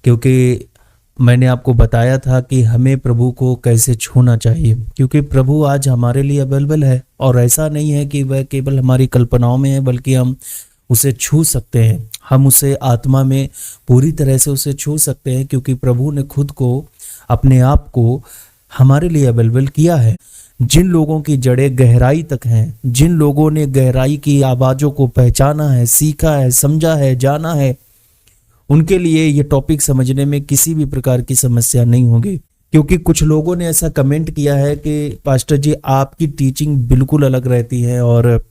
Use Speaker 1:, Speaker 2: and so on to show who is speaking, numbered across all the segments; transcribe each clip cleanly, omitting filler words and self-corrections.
Speaker 1: क्योंकि मैंने आपको बताया था कि हमें प्रभु को कैसे छूना चाहिए, क्योंकि प्रभु आज हमारे लिए अवेलेबल है। और ऐसा नहीं है कि वह केवल हमारी कल्पनाओं में है, बल्कि हम उसे छू सकते हैं। हम उसे आत्मा में पूरी तरह से उसे छू सकते हैं, क्योंकि प्रभु ने खुद को, अपने आप को हमारे लिए अवेलेबल किया है। जिन लोगों की जड़ें गहराई तक हैं, जिन लोगों ने गहराई की आवाज़ों को पहचाना है, सीखा है, समझा है, जाना है, उनके लिए ये टॉपिक समझने में किसी भी प्रकार की समस्या नहीं होगी। क्योंकि कुछ लोगों ने ऐसा कमेंट किया है कि पास्टर जी आपकी टीचिंग बिल्कुल अलग रहती है, और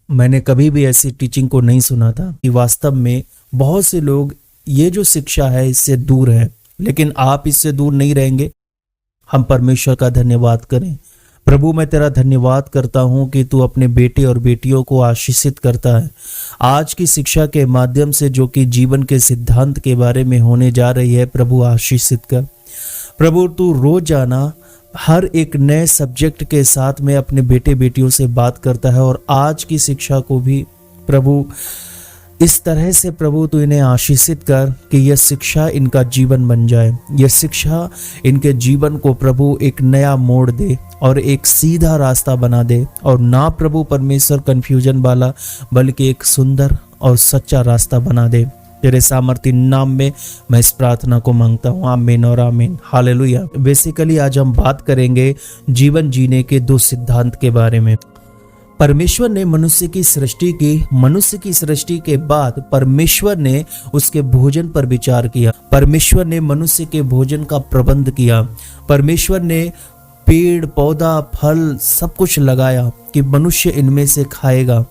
Speaker 1: मैंने कभी भी ऐसी टीचिंग को नहीं सुना था। कि वास्तव में बहुत से लोग ये जो शिक्षा है इससे दूर है, लेकिन आप इससे दूर नहीं रहेंगे। हम परमेश्वर का धन्यवाद करें। प्रभु मैं तेरा धन्यवाद करता हूं कि तू अपने बेटे और बेटियों को आशीषित करता है। आज की शिक्षा के माध्यम से जो कि जीवन के सिद्धांत के बारे में होने जा रही है, प्रभु आशीषित कर। प्रभु तू रोजाना हर एक नए सब्जेक्ट के साथ में अपने बेटे बेटियों से बात करता है, और आज की शिक्षा को भी प्रभु इस तरह से प्रभु तू इन्हें आशीषित कर कि यह शिक्षा इनका जीवन बन जाए। यह शिक्षा इनके जीवन को प्रभु एक नया मोड़ दे और एक सीधा रास्ता बना दे, और ना प्रभु परमेश्वर कंफ्यूजन वाला, बल्कि एक सुंदर और सच्चा रास्ता बना दे। तेरे सामर्थ्य नाम में मैं इस प्रार्थना को मांगता हूँ, आमीन और आमीन, हालेलुया। बेसिकली आज हम बात करेंगे जीवन जीने के दो सिद्धांत के बारे में। परमेश्वर ने मनुष्य की सृष्टि की। मनुष्य की सृष्टि के बाद परमेश्वर ने उसके भोजन पर विचार किया। परमेश्वर ने मनुष्य के भोजन का प्रबंध किया। परमेश्वर ने पेड़ पौधा फल सब कुछ लगाया कि मनुष्य इनमें से खाएगा।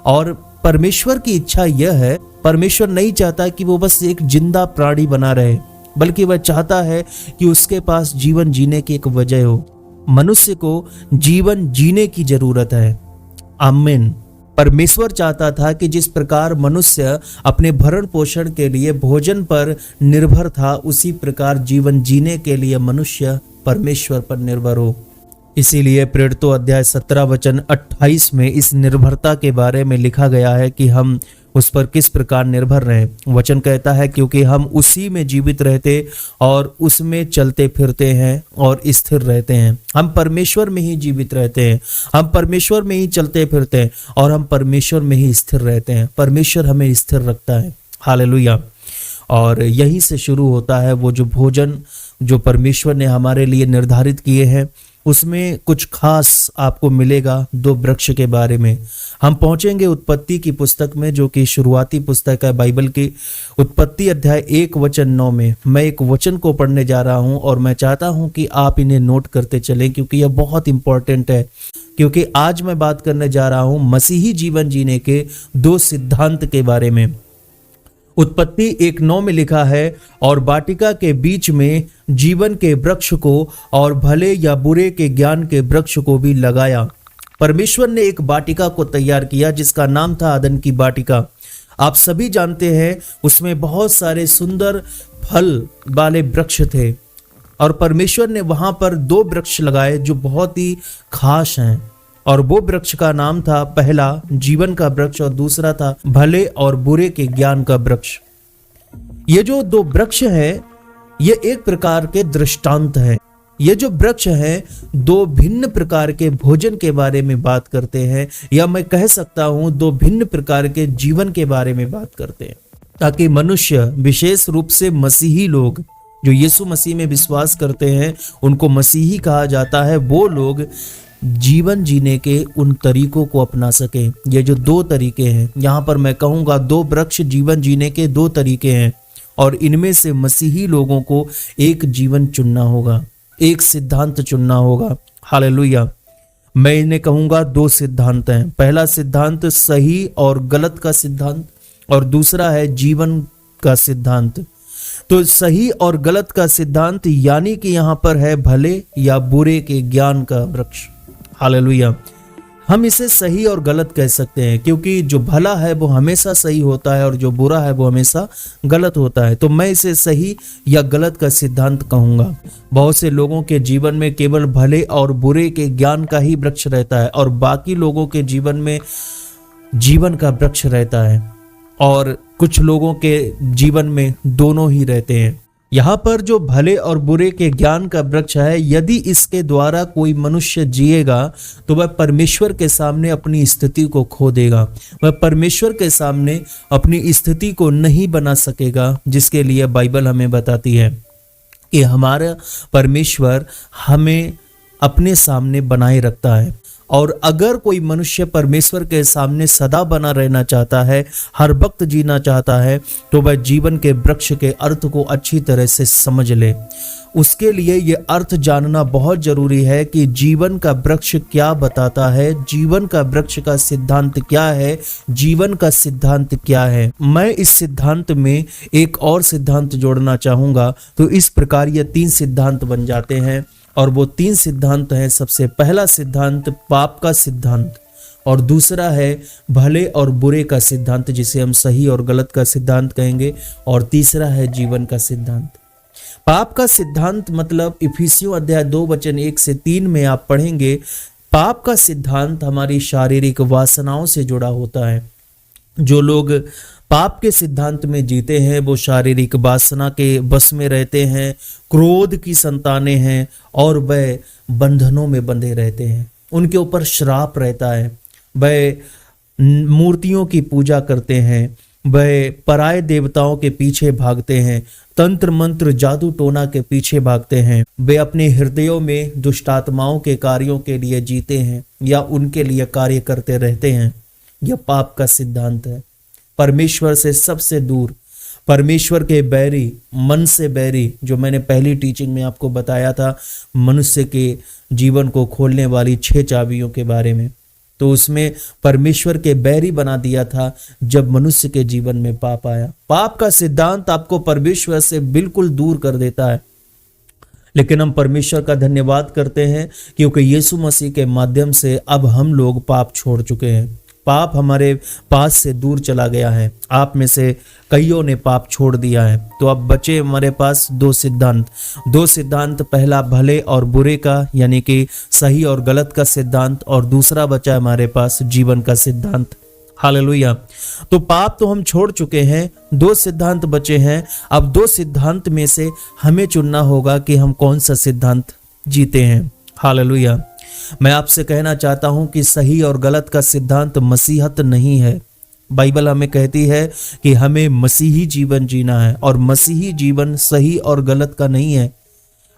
Speaker 1: और परमेश्वर की इच्छा यह है, परमेश्वर नहीं चाहता कि वो बस एक जिंदा प्राणी बना रहे, बल्कि वह चाहता है कि उसके पास जीवन जीने की एक वजह हो। मनुष्य को जीवन जीने की जरूरत है। आमीन। परमेश्वर चाहता था कि जिस प्रकार मनुष्य अपने भरण पोषण के लिए भोजन पर निर्भर था, उसी प्रकार जीवन जीने के लिए मनुष्य परमेश्वर पर निर्भर हो। इसीलिए प्रेरितों अध्याय 17 वचन 28 में इस निर्भरता के बारे में लिखा गया है कि हम उस पर किस प्रकार निर्भर रहें। वचन कहता है क्योंकि हम उसी में जीवित रहते और उसमें चलते फिरते हैं और स्थिर रहते हैं। हम परमेश्वर में ही जीवित रहते हैं, हम परमेश्वर में ही चलते फिरते हैं और हम परमेश्वर में ही स्थिर रहते हैं। परमेश्वर हमें स्थिर रखता है, हालेलुया। और यहीं से शुरू होता है वो जो भोजन जो परमेश्वर ने हमारे लिए निर्धारित किए हैं। उसमें कुछ खास आपको मिलेगा दो वृक्ष के बारे में। हम पहुंचेंगे उत्पत्ति की पुस्तक में, जो कि शुरुआती पुस्तक है बाइबल की। उत्पत्ति अध्याय 1 वचन 9 में मैं एक वचन को पढ़ने जा रहा हूं, और मैं चाहता हूं कि आप इन्हें नोट करते चलें, क्योंकि यह बहुत इंपॉर्टेंट है। क्योंकि आज मैं बात करने जा रहा हूं मसीही जीवन जीने के दो सिद्धांत के बारे में। उत्पत्ति 1:9 में लिखा है, और वाटिका के बीच में जीवन के वृक्ष को और भले या बुरे के ज्ञान के वृक्ष को भी लगाया। परमेश्वर ने एक वाटिका को तैयार किया जिसका नाम था अदन की वाटिका। आप सभी जानते हैं उसमें बहुत सारे सुंदर फल वाले वृक्ष थे, और परमेश्वर ने वहां पर दो वृक्ष लगाए जो बहुत ही खास हैं। और वो वृक्ष का नाम था, पहला जीवन का वृक्ष और दूसरा था भले और बुरे के ज्ञान का वृक्ष। ये जो दो वृक्ष हैं, ये एक प्रकार के दृष्टांत हैं। ये जो वृक्ष हैं दो भिन्न प्रकार के भोजन के बारे में बात करते हैं, या मैं कह सकता हूं दो भिन्न प्रकार के जीवन के बारे में बात करते हैं, ताकि मनुष्य, विशेष रूप से मसीही लोग जो यीशु मसीह में विश्वास करते हैं, उनको मसीही कहा जाता है, वो लोग जीवन जीने के उन तरीकों को अपना सके। ये जो दो तरीके हैं, यहाँ पर मैं कहूँगा दो वृक्ष जीवन जीने के दो तरीके हैं, और इनमें से मसीही लोगों को एक जीवन चुनना होगा, एक सिद्धांत चुनना होगा, हालेलुया। मैं इन्हें कहूँगा दो सिद्धांत हैं। पहला सिद्धांत सही और गलत का सिद्धांत, और दूसरा है जीवन का सिद्धांत। तो सही और गलत का सिद्धांत यानी कि यहाँ पर है भले या बुरे के ज्ञान का वृक्ष, हालेलुया। हम इसे सही और गलत कह सकते हैं, क्योंकि जो भला है वो हमेशा सही होता है और जो बुरा है वो हमेशा गलत होता है। तो मैं इसे सही या गलत का सिद्धांत कहूंगा। बहुत से लोगों के जीवन में केवल भले और बुरे के ज्ञान का ही वृक्ष रहता है, और बाकी लोगों के जीवन में जीवन का वृक्ष रहता है। और कुछ लोगों के जीवन में दोनों ही रहते हैं। यहाँ पर जो भले और बुरे के ज्ञान का वृक्ष है, यदि इसके द्वारा कोई मनुष्य जिएगा तो वह परमेश्वर के सामने अपनी स्थिति को खो देगा। वह परमेश्वर के सामने अपनी स्थिति को नहीं बना सकेगा, जिसके लिए बाइबल हमें बताती है कि हमारा परमेश्वर हमें अपने सामने बनाए रखता है। और अगर कोई मनुष्य परमेश्वर के सामने सदा बना रहना चाहता है, हर वक्त जीना चाहता है, तो वह जीवन के वृक्ष के अर्थ को अच्छी तरह से समझ ले। उसके लिए ये अर्थ जानना बहुत जरूरी है कि जीवन का वृक्ष क्या बताता है, जीवन का वृक्ष का सिद्धांत क्या है, जीवन का सिद्धांत क्या है। मैं इस सिद्धांत में एक और सिद्धांत जोड़ना चाहूंगा, तो इस प्रकार ये 3 सिद्धांत बन जाते हैं। और वो 3 सिद्धांत हैं। सबसे पहला सिद्धांत पाप का सिद्धांत, और दूसरा है भले और बुरे का सिद्धांत, जिसे हम सही और गलत का सिद्धांत कहेंगे, और तीसरा है जीवन का सिद्धांत। पाप का सिद्धांत मतलब इफिसियों अध्याय 2 वचन 1 से 3 में आप पढ़ेंगे, पाप का सिद्धांत हमारी शारीरिक वासनाओं से जुड़ा होता है। जो लोग पाप के सिद्धांत में जीते हैं वो शारीरिक वासना के बस में रहते हैं, क्रोध की संतानें हैं, और वह बंधनों में बंधे रहते हैं। उनके ऊपर श्राप रहता है, वह मूर्तियों की पूजा करते हैं, वह पराये देवताओं के पीछे भागते हैं, तंत्र मंत्र जादू टोना के पीछे भागते हैं, वे अपने हृदयों में दुष्टात्माओं के कार्यों के लिए जीते हैं या उनके लिए कार्य करते रहते हैं। यह पाप का सिद्धांत है। परमेश्वर से सबसे दूर, परमेश्वर के बैरी, मन से बैरी, जो मैंने पहली टीचिंग में आपको बताया था मनुष्य के जीवन को खोलने वाली 6 चाबियों के बारे में, तो उसमें परमेश्वर के बैरी बना दिया था जब मनुष्य के जीवन में पाप आया। पाप का सिद्धांत आपको परमेश्वर से बिल्कुल दूर कर देता है, लेकिन हम परमेश्वर का धन्यवाद करते हैं क्योंकि यीशु मसीह के माध्यम से अब हम लोग पाप छोड़ चुके हैं। पाप हमारे पास से दूर चला गया है। आप में से कईयों ने पाप छोड़ दिया है। तो अब बचे हमारे पास 2 सिद्धांत, पहला भले और बुरे का यानी कि सही और गलत का सिद्धांत, और दूसरा बचा हमारे पास जीवन का सिद्धांत। हालेलुया। तो पाप तो हम छोड़ चुके हैं, 2 सिद्धांत बचे हैं। अब 2 सिद्धांत में से हमें चुनना होगा कि हम कौन सा सिद्धांत जीते हैं। हालेलुया। मैं आपसे कहना चाहता हूं कि सही और गलत का सिद्धांत मसीहत नहीं है। बाइबल हमें कहती है कि हमें मसीही जीवन जीना है, और मसीही जीवन सही और गलत का नहीं है।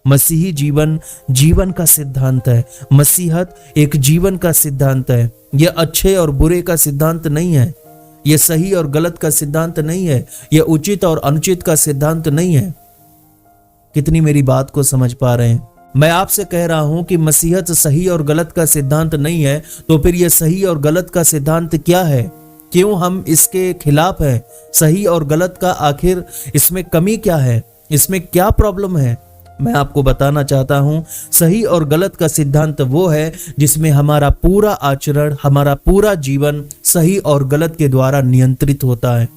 Speaker 1: मसीही जीवन जीवन का सिद्धांत है। मसीहत एक जीवन का सिद्धांत है। यह अच्छे और बुरे का सिद्धांत नहीं है, यह सही और गलत का सिद्धांत नहीं है, यह उचित और अनुचित का सिद्धांत नहीं है। कितनी मेरी बात को समझ पा रहे हैं? मैं आपसे कह रहा हूं कि मसीहत सही और गलत का सिद्धांत नहीं है, तो फिर यह सही और गलत का सिद्धांत क्या है? क्यों हम इसके खिलाफ हैं? सही और गलत का आखिर इसमें कमी क्या है? इसमें क्या प्रॉब्लम है? मैं आपको बताना चाहता हूं, सही और गलत का सिद्धांत वो है जिसमें हमारा पूरा आचरण, हमारा पूरा जीवन सही और गलत के द्वारा नियंत्रित होता है।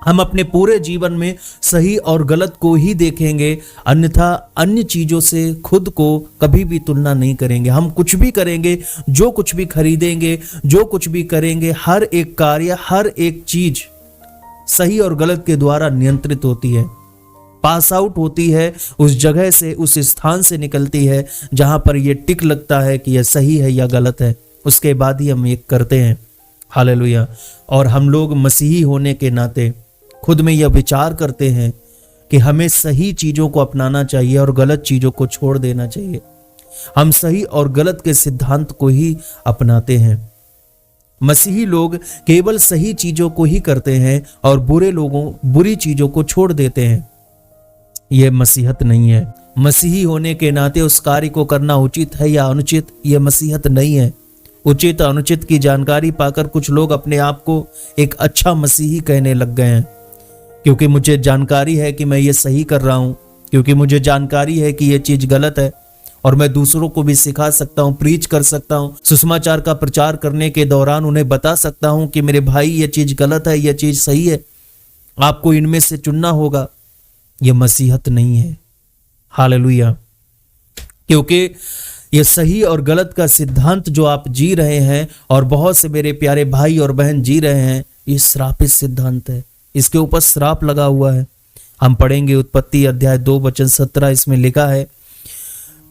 Speaker 1: हम अपने पूरे जीवन में सही और गलत को ही देखेंगे, अन्यथा अन्य चीजों से खुद को कभी भी तुलना नहीं करेंगे। हम कुछ भी करेंगे, जो कुछ भी खरीदेंगे, जो कुछ भी करेंगे, हर एक कार्य, हर एक चीज सही और गलत के द्वारा नियंत्रित होती है, पास आउट होती है, उस जगह से, उस स्थान से निकलती है जहां पर यह टिक लगता है कि यह सही है या गलत है। उसके बाद ही हम ये करते हैं। हालेलुया। और हम लोग मसीही होने के नाते खुद में यह विचार करते हैं कि हमें सही चीजों को अपनाना चाहिए और गलत चीजों को छोड़ देना चाहिए। हम सही और गलत के सिद्धांत को ही अपनाते हैं। मसीही लोग केवल सही चीजों को ही करते हैं और बुरे लोगों बुरी चीजों को छोड़ देते हैं। यह मसीहत नहीं है। मसीही होने के नाते उस कार्य को करना उचित है या अनुचित, यह मसीहत नहीं है। उचित अनुचित की जानकारी पाकर कुछ लोग अपने आप को एक अच्छा मसीही कहने लग गए हैं, क्योंकि मुझे जानकारी है कि मैं ये सही कर रहा हूं, क्योंकि मुझे जानकारी है कि ये चीज गलत है और मैं दूसरों को भी सिखा सकता हूं, प्रीच कर सकता हूं, सुसमाचार का प्रचार करने के दौरान उन्हें बता सकता हूं कि मेरे भाई ये चीज गलत है, ये चीज सही है, आपको इनमें से चुनना होगा। यह मसीहत नहीं है। हालेलुया। क्योंकि यह सही और गलत का सिद्धांत जो आप जी रहे हैं और बहुत से मेरे प्यारे भाई और बहन जी रहे हैं, ये श्रापित सिद्धांत है, इसके ऊपर श्राप लगा हुआ है। हम पढ़ेंगे उत्पत्ति अध्याय 2 वचन 17, इसमें लिखा है,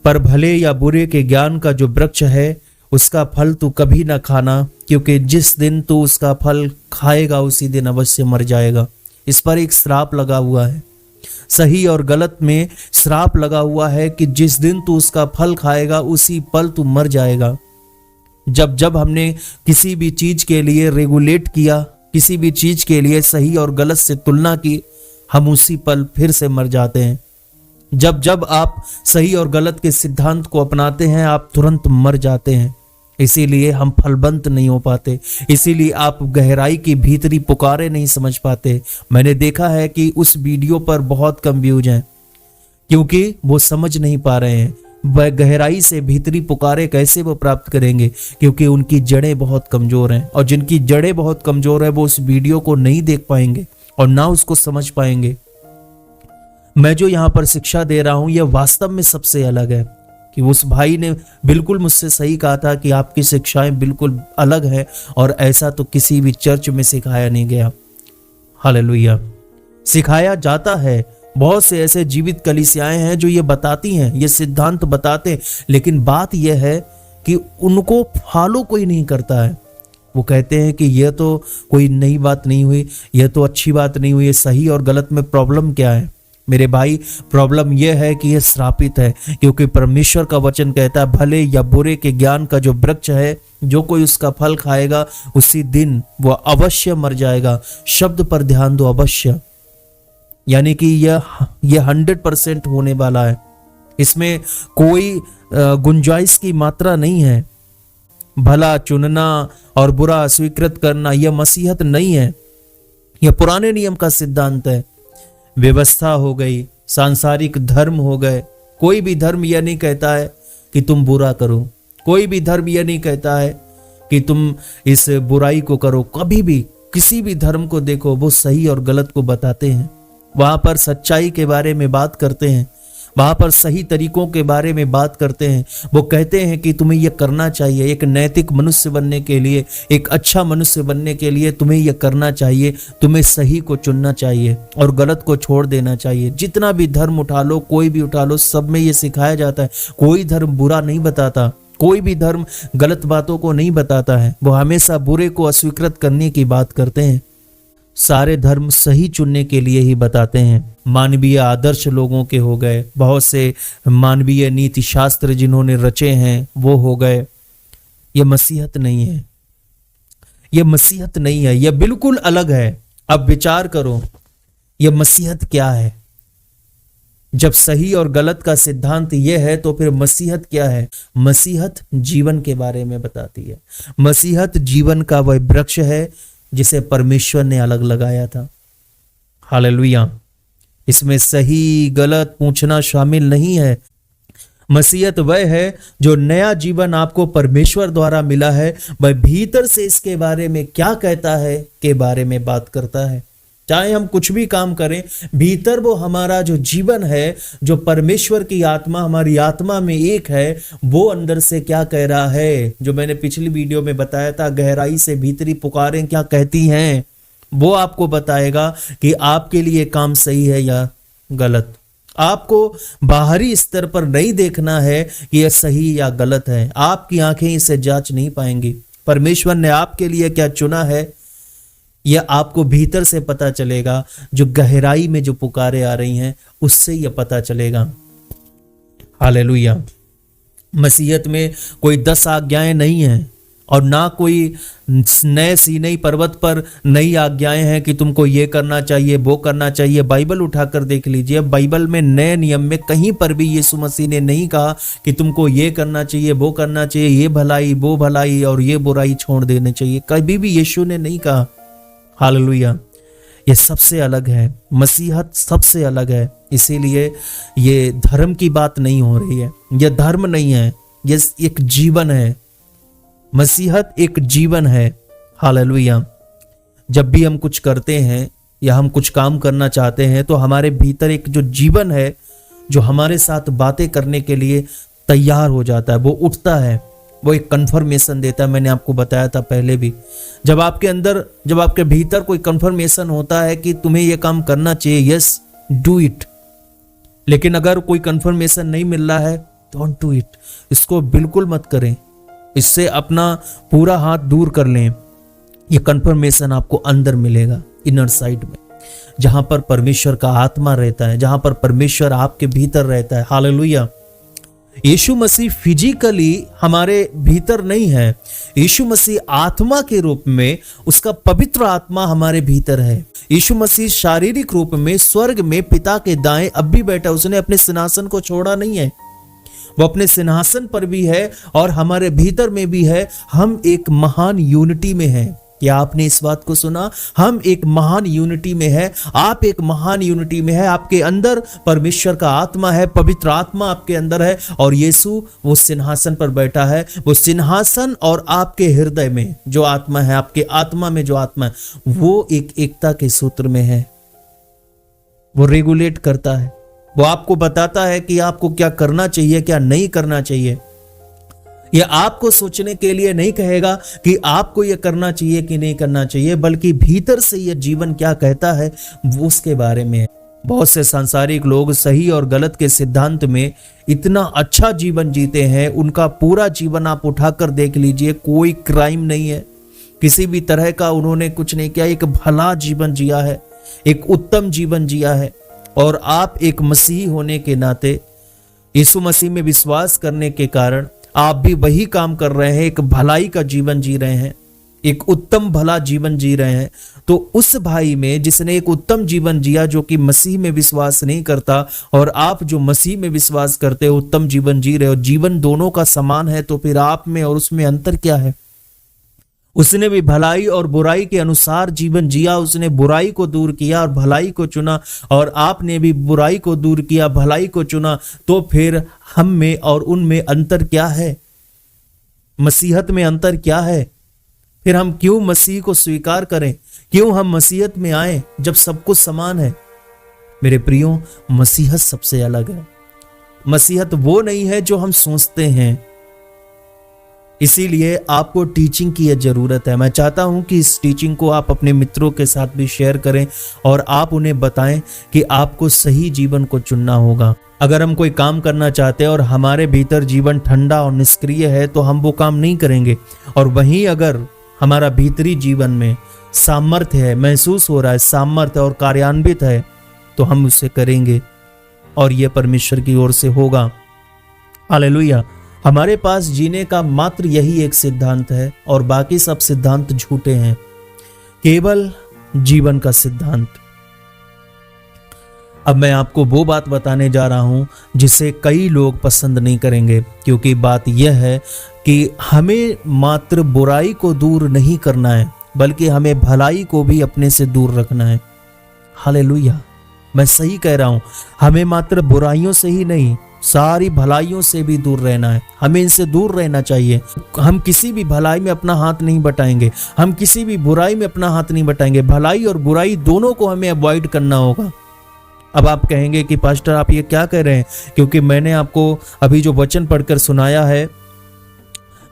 Speaker 1: पर भले या बुरे के ज्ञान का जो वृक्ष है उसका फल तू कभी ना खाना, क्योंकि जिस दिन तू उसका फल खाएगा उसी दिन अवश्य मर जाएगा। इस पर एक श्राप लगा हुआ है, सही और गलत में श्राप लगा हुआ है कि जिस दिन तू उसका फल खाएगा उसी पल तू मर जाएगा। जब जब हमने किसी भी चीज के लिए रेगुलेट किया, किसी भी चीज के लिए सही और गलत से तुलना की, हम उसी पल फिर से मर जाते हैं। जब जब आप सही और गलत के सिद्धांत को अपनाते हैं आप तुरंत मर जाते हैं। इसीलिए हम फलवंत नहीं हो पाते, इसीलिए आप गहराई की भीतरी पुकारे नहीं समझ पाते। मैंने देखा है कि उस वीडियो पर बहुत कम व्यूज हैं, क्योंकि वो समझ नहीं पा रहे हैं वह गहराई से भीतरी पुकारे कैसे वो प्राप्त करेंगे, क्योंकि उनकी जड़ें बहुत कमजोर हैं, और जिनकी जड़ें बहुत कमजोर है वो उस वीडियो को नहीं देख पाएंगे और ना उसको समझ पाएंगे। मैं जो यहाँ पर शिक्षा दे रहा हूं यह वास्तव में सबसे अलग है, कि उस भाई ने बिल्कुल मुझसे सही कहा था कि आपकी शिक्षाएं बिल्कुल अलग है, और ऐसा तो किसी भी चर्च में सिखाया नहीं गया। हालेलुया। सिखाया जाता है, बहुत से ऐसे जीवित कलीसियाएं हैं जो ये बताती हैं, ये सिद्धांत बताते हैं, लेकिन बात यह है कि उनको फॉलो कोई नहीं करता है। वो कहते हैं कि यह तो कोई नई बात नहीं हुई, यह तो अच्छी बात नहीं हुई, सही और गलत में प्रॉब्लम क्या है? मेरे भाई, प्रॉब्लम यह है कि यह श्रापित है, क्योंकि परमेश्वर का वचन कहता है भले या बुरे के ज्ञान का जो वृक्ष है, जो कोई उसका फल खाएगा उसी दिन वह अवश्य मर जाएगा। शब्द पर ध्यान दो, अवश्य, यानी कि यह 100% होने वाला है। इसमें कोई गुंजाइश की मात्रा नहीं है। भला चुनना और बुरा स्वीकृत करना यह मसीहत नहीं है, यह पुराने नियम का सिद्धांत है। व्यवस्था हो गई, सांसारिक धर्म हो गए। कोई भी धर्म यह नहीं कहता है कि तुम बुरा करो, कोई भी धर्म यह नहीं कहता है कि तुम इस बुराई को करो। कभी भी किसी भी धर्म को देखो, वो सही और गलत को बताते हैं, वहां पर सच्चाई के बारे में बात करते हैं, वहां पर सही तरीकों के बारे में बात करते हैं। वो कहते हैं कि तुम्हें यह करना चाहिए, एक नैतिक मनुष्य बनने के लिए, एक अच्छा मनुष्य बनने के लिए तुम्हें यह करना चाहिए, तुम्हें सही को चुनना चाहिए और गलत को छोड़ देना चाहिए। जितना भी धर्म उठा लो, कोई भी उठा लो, सब में यह सिखाया जाता है। कोई धर्म बुरा नहीं बताता, कोई भी धर्म गलत बातों को नहीं बताता है, वो हमेशा बुरे को अस्वीकृत करने की बात करते हैं। सारे धर्म सही चुनने के लिए ही बताते हैं। मानवीय आदर्श लोगों के हो गए, बहुत से मानवीय नीति शास्त्र जिन्होंने रचे हैं वो हो गए। यह मसीहत नहीं है, यह मसीहत नहीं है, यह बिल्कुल अलग है। अब विचार करो, यह मसीहत क्या है? जब सही और गलत का सिद्धांत यह है तो फिर मसीहत क्या है? मसीहत जीवन के बारे में बताती है। मसीहत जीवन का वह वृक्ष है जिसे परमेश्वर ने अलग लगाया था। हालेलुया। इसमें सही गलत पूछना शामिल नहीं है। मसीहत वह है जो नया जीवन आपको परमेश्वर द्वारा मिला है, वह भीतर से इसके बारे में क्या कहता है के बारे में बात करता है। चाहे हम कुछ भी काम करें, भीतर वो हमारा जो जीवन है, जो परमेश्वर की आत्मा हमारी आत्मा में एक है, वो अंदर से क्या कह रहा है। जो मैंने पिछली वीडियो में बताया था, गहराई से भीतरी पुकारें क्या कहती हैं, वो आपको बताएगा कि आपके लिए काम सही है या गलत। आपको बाहरी स्तर पर नहीं देखना है कि यह सही या गलत है, आपकी आंखें इसे जांच नहीं पाएंगी। परमेश्वर ने आपके लिए क्या चुना है यह आपको भीतर से पता चलेगा। जो गहराई में जो पुकारे आ रही हैं उससे यह पता चलेगा। हालेलुया। मसीहत में कोई 10 आज्ञाएं नहीं हैं और ना कोई नए सीनै पर्वत पर नई आज्ञाएं हैं कि तुमको ये करना चाहिए, वो करना चाहिए। बाइबल उठाकर देख लीजिए, बाइबल में नए नियम में कहीं पर भी यीशु मसीह ने नहीं कहा कि तुमको ये करना चाहिए, वो करना चाहिए, ये भलाई वो भलाई और ये बुराई छोड़ देनी चाहिए। कभी भी यीशु ने नहीं कहा। हालेलुया। ये सबसे अलग है, मसीहत सबसे अलग है। इसीलिए ये धर्म की बात नहीं हो रही है, यह धर्म नहीं है, यह एक जीवन है। मसीहत एक जीवन है। हालेलुया। जब भी हम कुछ करते हैं या हम कुछ काम करना चाहते हैं तो हमारे भीतर एक जो जीवन है जो हमारे साथ बातें करने के लिए तैयार हो जाता है, वो उठता है, वो एक कंफर्मेशन देता है। मैंने आपको बताया था पहले भी, जब आपके भीतर कोई कंफर्मेशन होता है कि तुम्हें ये काम करना चाहिए, यस डू इट। लेकिन अगर कोई कंफर्मेशन नहीं मिल रहा है, डोंट डू इट, इसको बिल्कुल मत करें, इससे अपना पूरा हाथ दूर कर लें। ये कंफर्मेशन आपको अंदर मिलेगा, इनर साइड में, जहां पर परमेश्वर का आत्मा रहता है, जहां पर परमेश्वर आपके भीतर रहता है। हालेलुया। यीशु मसीह फिजिकली हमारे भीतर नहीं है, यीशु मसीह आत्मा के रूप में, उसका पवित्र आत्मा हमारे भीतर है। यीशु मसीह शारीरिक रूप में स्वर्ग में पिता के दाएं अब भी बैठा, उसने अपने सिंहासन को छोड़ा नहीं है, वो अपने सिंहासन पर भी है और हमारे भीतर में भी है। हम एक महान यूनिटी में हैं। क्या आपने इस बात को सुना? हम एक महान यूनिटी में है, आप एक महान यूनिटी में है। आपके अंदर परमेश्वर का आत्मा है, पवित्र आत्मा आपके अंदर है और यीशु वो सिंहासन पर बैठा है। वो सिंहासन और आपके हृदय में जो आत्मा है, आपके आत्मा में जो आत्मा है, वो एक एकता के सूत्र में है। वो रेगुलेट करता है, वो आपको बताता है कि आपको क्या करना चाहिए, क्या नहीं करना चाहिए। यह आपको सोचने के लिए नहीं कहेगा कि आपको यह करना चाहिए कि नहीं करना चाहिए, बल्कि भीतर से यह जीवन क्या कहता है वो उसके बारे में। बहुत से सांसारिक लोग सही और गलत के सिद्धांत में इतना अच्छा जीवन जीते हैं, उनका पूरा जीवन आप उठाकर देख लीजिए, कोई क्राइम नहीं है, किसी भी तरह का उन्होंने कुछ नहीं किया, एक भला जीवन जिया है, एक उत्तम जीवन जिया है। और आप एक मसीही होने के नाते, यीशु मसीह में विश्वास करने के कारण आप भी वही काम कर रहे हैं, एक भलाई का जीवन जी रहे हैं, एक उत्तम भला जीवन जी रहे हैं। तो उस भाई में जिसने एक उत्तम जीवन जिया, जो कि मसीह में विश्वास नहीं करता, और आप जो मसीह में विश्वास करते हो, उत्तम जीवन जी रहे हो, जीवन दोनों का समान है, तो फिर आप में और उसमें अंतर क्या है? उसने भी भलाई और बुराई के अनुसार जीवन जिया, उसने बुराई को दूर किया और भलाई को चुना, और आपने भी बुराई को दूर किया, भलाई को चुना। तो फिर हम में और उनमें अंतर क्या है? मसीहत में अंतर क्या है? फिर हम क्यों मसीह को स्वीकार करें? क्यों हम मसीहत में आए जब सब कुछ समान है? मेरे प्रियो, मसीहत सबसे अलग है। मसीहत वो नहीं है जो हम सोचते हैं। इसीलिए आपको टीचिंग की यह जरूरत है। मैं चाहता हूं कि इस टीचिंग को आप अपने मित्रों के साथ भी शेयर करें और आप उन्हें बताएं कि आपको सही जीवन को चुनना होगा। अगर हम कोई काम करना चाहते हैं और हमारे भीतर जीवन ठंडा और निष्क्रिय है, तो हम वो काम नहीं करेंगे। और वहीं अगर हमारा भीतरी जीवन में सामर्थ्य है, महसूस हो रहा है सामर्थ्य और कार्यान्वित है, तो हम उसे करेंगे और यह परमेश्वर की ओर से होगा। हालेलुया। हमारे पास जीने का मात्र यही एक सिद्धांत है और बाकी सब सिद्धांत झूठे हैं, केवल जीवन का सिद्धांत। अब मैं आपको वो बात बताने जा रहा हूं जिसे कई लोग पसंद नहीं करेंगे, क्योंकि बात यह है कि हमें मात्र बुराई को दूर नहीं करना है, बल्कि हमें भलाई को भी अपने से दूर रखना है। हालेलुया। मैं सही कह रहा हूं, हमें मात्र बुराइयों से ही नहीं, सारी भलाइयों से भी दूर रहना है। हमें इनसे दूर रहना चाहिए। हम किसी भी भलाई में अपना हाथ नहीं बटाएंगे, हम किसी भी बुराई में अपना हाथ नहीं बटाएंगे। भलाई और बुराई दोनों को हमें अवॉइड करना होगा। अब आप कहेंगे कि पास्टर आप ये क्या कह रहे हैं, क्योंकि मैंने आपको अभी जो वचन पढ़कर सुनाया है,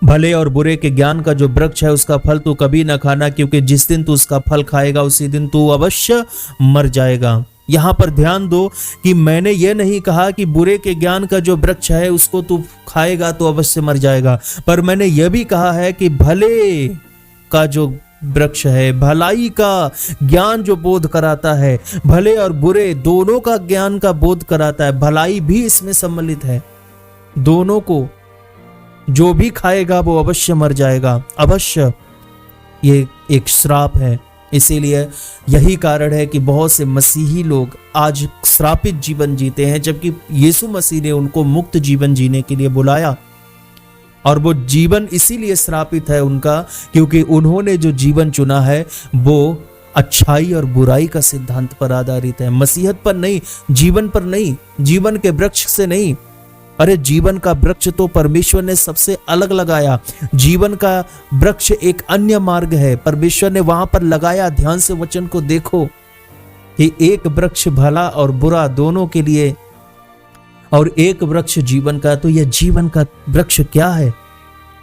Speaker 1: भले और बुरे के ज्ञान का जो वृक्ष है उसका फल तू कभी ना खाना, क्योंकि जिस दिन तू उसका फल खाएगा उसी दिन तू अवश्य मर जाएगा। यहां पर ध्यान दो कि मैंने यह नहीं कहा कि बुरे के ज्ञान का जो वृक्ष है उसको तू खाएगा तो अवश्य मर जाएगा, पर मैंने यह भी कहा है कि भले का जो वृक्ष है, भलाई का ज्ञान जो बोध कराता है, भले और बुरे दोनों का ज्ञान का बोध कराता है, भलाई भी इसमें सम्मिलित है। दोनों को जो भी खाएगा वो अवश्य मर जाएगा, अवश्य। ये एक श्राप है। इसीलिए यही कारण है कि बहुत से मसीही लोग आज श्रापित जीवन जीते हैं, जबकि यीशु मसीह ने उनको मुक्त जीवन जीने के लिए बुलाया। और वो जीवन इसीलिए श्रापित है उनका, क्योंकि उन्होंने जो जीवन चुना है वो अच्छाई और बुराई का सिद्धांत पर आधारित है, मसीहत पर नहीं, जीवन पर नहीं, जीवन के वृक्ष से नहीं। अरे जीवन का वृक्ष तो परमेश्वर ने सबसे अलग लगाया। जीवन का वृक्ष एक अन्य मार्ग है, परमेश्वर ने वहां पर लगाया। ध्यान से वचन को देखो कि एक वृक्ष भला और बुरा दोनों के लिए, और एक वृक्ष जीवन का। तो यह जीवन का वृक्ष क्या है?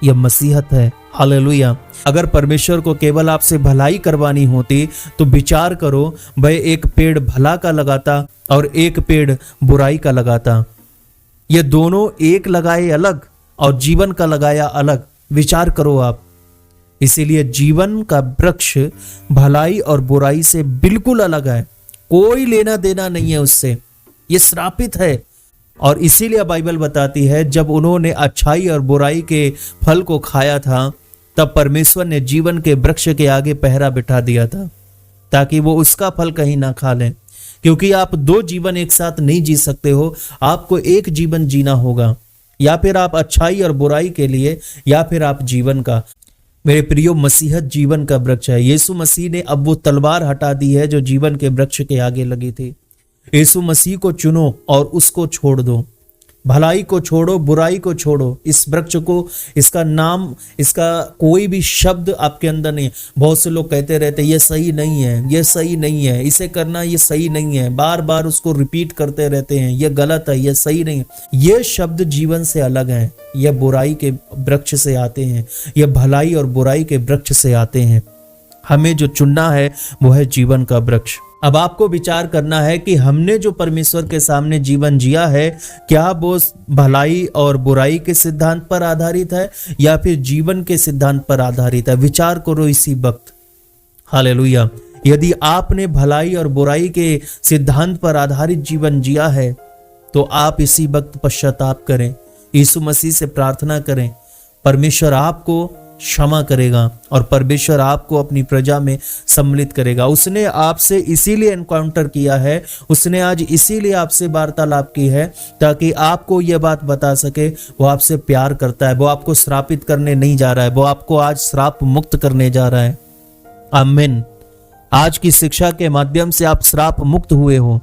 Speaker 1: यह मसीहत है। हालेलुया। अगर परमेश्वर को केवल आपसे भलाई करवानी होती तो विचार करो, वह एक पेड़ भला का लगाता और एक पेड़ बुराई का लगाता। ये दोनों एक लगाए अलग और जीवन का लगाया अलग। विचार करो आप। इसीलिए जीवन का वृक्ष भलाई और बुराई से बिल्कुल अलग है, कोई लेना देना नहीं है उससे, ये श्रापित है। और इसीलिए बाइबल बताती है जब उन्होंने अच्छाई और बुराई के फल को खाया था तब परमेश्वर ने जीवन के वृक्ष के आगे पहरा बिठा दिया था ताकि वो उसका फल कहीं ना खा लें। क्योंकि आप दो जीवन एक साथ नहीं जी सकते हो, आपको एक जीवन जीना होगा, या फिर आप अच्छाई और बुराई के लिए या फिर आप जीवन का। मेरे प्रियो, मसीहत जीवन का वृक्ष है। यीशु मसीह ने अब वो तलवार हटा दी है जो जीवन के वृक्ष के आगे लगी थी। यीशु मसीह को चुनो और उसको छोड़ दो। भलाई को छोड़ो, बुराई को छोड़ो। इस वृक्ष को, इसका नाम, इसका कोई भी शब्द आपके अंदर नहीं है। बहुत से लोग कहते रहते ये सही नहीं है, ये सही नहीं है, इसे करना ये सही नहीं है, बार बार उसको रिपीट करते रहते हैं, ये गलत है, ये सही नहीं है। ये शब्द जीवन से अलग हैं, ये बुराई के वृक्ष से आते हैं, ये भलाई और बुराई के वृक्ष से आते हैं। हमें जो चुनना है वो है जीवन का वृक्ष। अब आपको विचार करना है कि हमने जो परमेश्वर के सामने जीवन जिया है, क्या वो भलाई और बुराई के सिद्धांत पर आधारित है या फिर जीवन के सिद्धांत पर आधारित है। विचार करो इसी वक्त। हालेलुया। यदि आपने भलाई और बुराई के सिद्धांत पर आधारित जीवन जिया है तो आप इसी वक्त पश्चाताप करें, यीशु मसीह से प्रार्थना करें। परमेश्वर आपको क्षमा करेगा और परमेश्वर आपको अपनी प्रजा में सम्मिलित करेगा। उसने आपसे इसीलिए एनकाउंटर किया है, उसने आज इसीलिए आपसे वार्तालाप की है ताकि आपको यह बात बता सके वो आपसे प्यार करता है, वो आपको श्रापित करने नहीं जा रहा है, वो आपको आज श्राप मुक्त करने जा रहा है। आमीन। आज की शिक्षा के माध्यम से आप श्राप मुक्त हुए हो।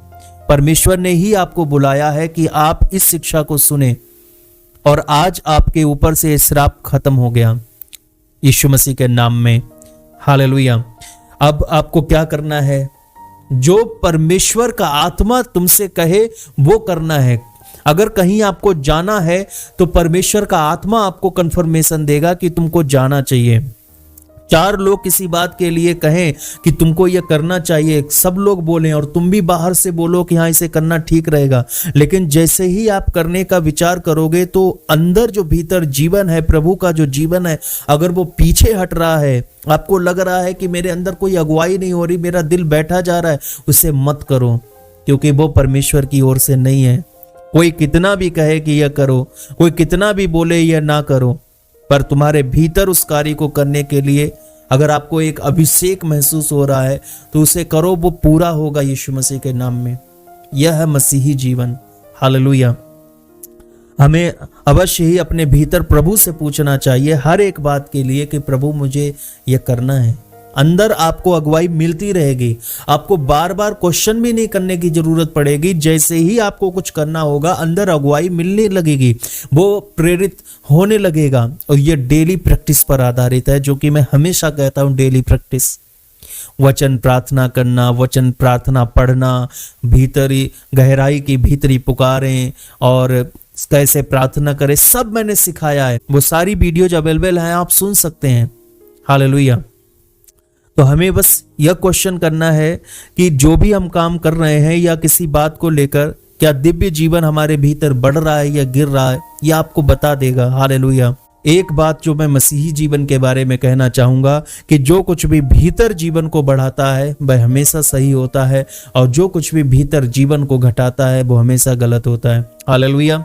Speaker 1: परमेश्वर ने ही आपको बुलाया है कि आप इस शिक्षा को सुने और आज आपके ऊपर से श्राप खत्म हो गया यीशु मसीह के नाम में। हालेलुया। अब आपको क्या करना है? जो परमेश्वर का आत्मा तुमसे कहे वो करना है। अगर कहीं आपको जाना है तो परमेश्वर का आत्मा आपको कंफर्मेशन देगा कि तुमको जाना चाहिए। चार लोग किसी बात के लिए कहें कि तुमको यह करना चाहिए, सब लोग बोलें और तुम भी बाहर से बोलो कि हाँ इसे करना ठीक रहेगा, लेकिन जैसे ही आप करने का विचार करोगे तो अंदर जो भीतर जीवन है, प्रभु का जो जीवन है, अगर वो पीछे हट रहा है, आपको लग रहा है कि मेरे अंदर कोई अगुवाई नहीं हो रही, मेरा दिल बैठा जा रहा है, उसे मत करो, क्योंकि वो परमेश्वर की ओर से नहीं है। कोई कितना भी कहे कि यह करो, कोई कितना भी बोले यह ना करो, पर तुम्हारे भीतर उस कार्य को करने के लिए अगर आपको एक अभिषेक महसूस हो रहा है तो उसे करो, वो पूरा होगा यीशु मसीह के नाम में। यह है मसीही जीवन। हालेलुया। हमें अवश्य ही अपने भीतर प्रभु से पूछना चाहिए हर एक बात के लिए कि प्रभु मुझे यह करना है। अंदर आपको अगुवाई मिलती रहेगी, आपको बार बार क्वेश्चन भी नहीं करने की जरूरत पड़ेगी। जैसे ही आपको कुछ करना होगा अंदर अगुवाई मिलने लगेगी, वो प्रेरित होने लगेगा। और ये डेली प्रैक्टिस पर आधारित है, जो कि मैं हमेशा कहता हूं, डेली प्रैक्टिस। वचन प्रार्थना करना, वचन प्रार्थना पढ़ना, भीतरी गहराई की भीतरी पुकारें और कैसे प्रार्थना करें, सब मैंने सिखाया है। वो सारी वीडियोज अवेलेबल हैं, आप सुन सकते हैं। हालेलुया। तो हमें बस यह क्वेश्चन करना है कि जो भी हम काम कर रहे हैं या किसी बात को लेकर, क्या दिव्य जीवन हमारे भीतर बढ़ रहा है या गिर रहा है, यह आपको बता देगा। हालेलुया। एक बात जो मैं मसीही जीवन के बारे में कहना चाहूंगा कि जो कुछ भी भीतर जीवन को बढ़ाता है वह हमेशा सही होता है, और जो कुछ भी भीतर जीवन को घटाता है वो हमेशा गलत होता है। हालेलुया।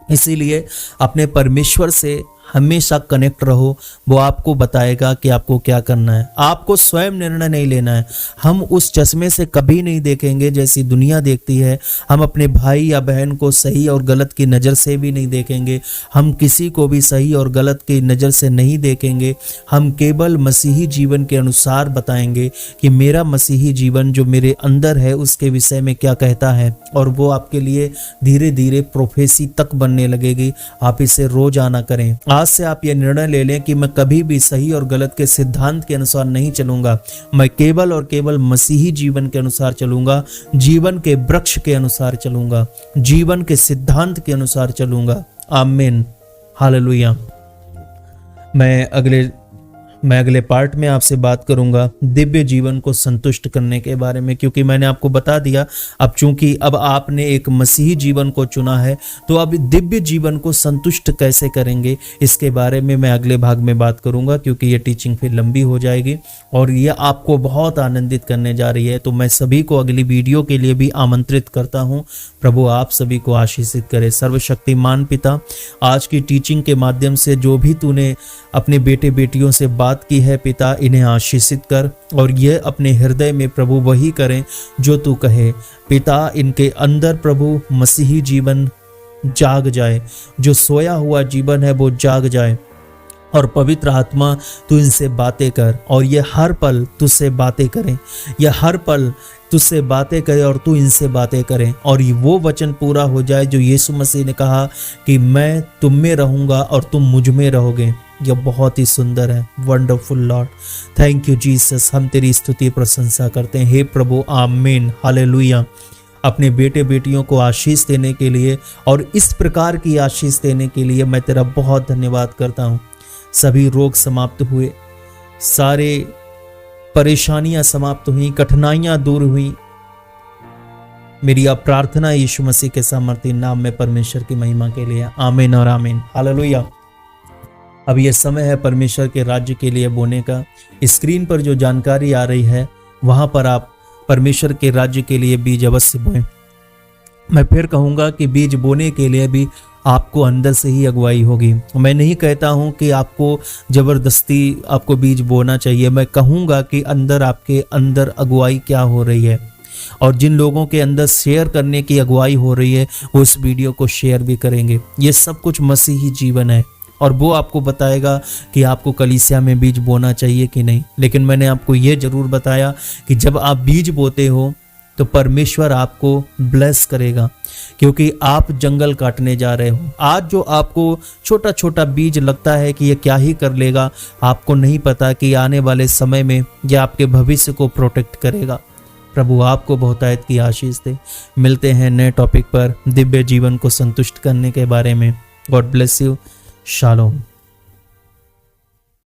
Speaker 1: इसीलिए अपने परमेश्वर से हमेशा कनेक्ट रहो, वो आपको बताएगा कि आपको क्या करना है। आपको स्वयं निर्णय नहीं लेना है। हम उस चश्मे से कभी नहीं देखेंगे जैसी दुनिया देखती है। हम अपने भाई या बहन को सही और गलत की नज़र से भी नहीं देखेंगे। हम किसी को भी सही और गलत की नज़र से नहीं देखेंगे। हम केवल मसीही जीवन के अनुसार बताएंगे कि मेरा मसीही जीवन जो मेरे अंदर है उसके विषय में क्या कहता है, और वो आपके लिए धीरे धीरे प्रोफेसी तक बनने लगेगी। आप इसे रोजाना करें। आज से आप यह निर्णय ले लें कि मैं कभी भी सही और गलत के सिद्धांत के अनुसार नहीं चलूंगा, मैं केवल और केवल मसीही जीवन के अनुसार चलूंगा, जीवन के वृक्ष के अनुसार चलूंगा, जीवन के सिद्धांत के अनुसार चलूंगा। आमीन। हालेलुया। मैं अगले पार्ट में आपसे बात करूंगा दिव्य जीवन को संतुष्ट करने के बारे में, क्योंकि मैंने आपको बता दिया अब चूंकि अब आपने एक मसीही जीवन को चुना है तो अब दिव्य जीवन को संतुष्ट कैसे करेंगे इसके बारे में मैं अगले भाग में बात करूंगा, क्योंकि ये टीचिंग फिर लंबी हो जाएगी और ये आपको बहुत आनंदित करने जा रही है। तो मैं सभी को अगली वीडियो के लिए भी आमंत्रित करता हूँ। प्रभु आप सभी को आशीषित करे। सर्वशक्तिमान पिता, आज की टीचिंग के माध्यम से जो भी तूने अपने बेटे बेटियों से बात की है पिता, इन्हें आशीषित कर और ये अपने हृदय में प्रभु वही करें जो तू कहे पिता। इनके अंदर प्रभु मसीही जीवन जाग जाए, जो सोया हुआ जीवन है वो जाग जाए और पवित्र आत्मा तू इनसे बातें कर और ये हर पल तुझसे बातें करें, ये हर पल तुझसे बातें करे और तू इनसे बातें करें और वो वचन पूरा हो जाए जो यीशु मसीह ने कहा कि मैं तुम में रहूंगा और तुम मुझ में रहोगे। यह बहुत ही सुंदर है। Wonderful Lord, thank you Jesus. हम तेरी स्तुति प्रशंसा करते हैं। हे प्रभु, आमीन, हालेलुया। अपने बेटे बेटियों को आशीष देने के लिए और इस प्रकार की आशीष देने के लिए मैं तेरा बहुत धन्यवाद करता हूँ। सभी रोग समाप्त हुए, सारे परेशानियां समाप्त हुई, कठिनाइयां दूर हुई। मेरी अब प्रार्थना यीशु मसीह के सामर्थी नाम में परमेश्वर की महिमा के लिए, आमीन और आमीन, हालेलुया। अब यह समय है परमेश्वर के राज्य के लिए बोने का। स्क्रीन पर जो जानकारी आ रही है वहां पर आप परमेश्वर के राज्य के लिए बीज अवश्य बोएं। मैं फिर कहूंगा कि बीज बोने के लिए भी आपको अंदर से ही अगुवाई होगी। मैं नहीं कहता हूं कि आपको जबरदस्ती आपको बीज बोना चाहिए। मैं कहूंगा कि अंदर आपके अंदर अगुवाई क्या हो रही है और जिन लोगों के अंदर शेयर करने की अगुवाई हो रही है वो इस वीडियो को शेयर भी करेंगे। ये सब कुछ मसीही जीवन है और वो आपको बताएगा कि आपको कलीसिया में बीज बोना चाहिए कि नहीं। लेकिन मैंने आपको ये जरूर बताया कि जब आप बीज बोते हो तो परमेश्वर आपको ब्लेस करेगा, क्योंकि आप जंगल काटने जा रहे हो। आज जो आपको छोटा छोटा बीज लगता है कि ये क्या ही कर लेगा, आपको नहीं पता कि आने वाले समय में यह आपके भविष्य को प्रोटेक्ट करेगा। प्रभु आपको बहुतायत की आशीष दे। मिलते हैं नए टॉपिक पर दिव्य जीवन को संतुष्ट करने के बारे में। God bless you. शालोम।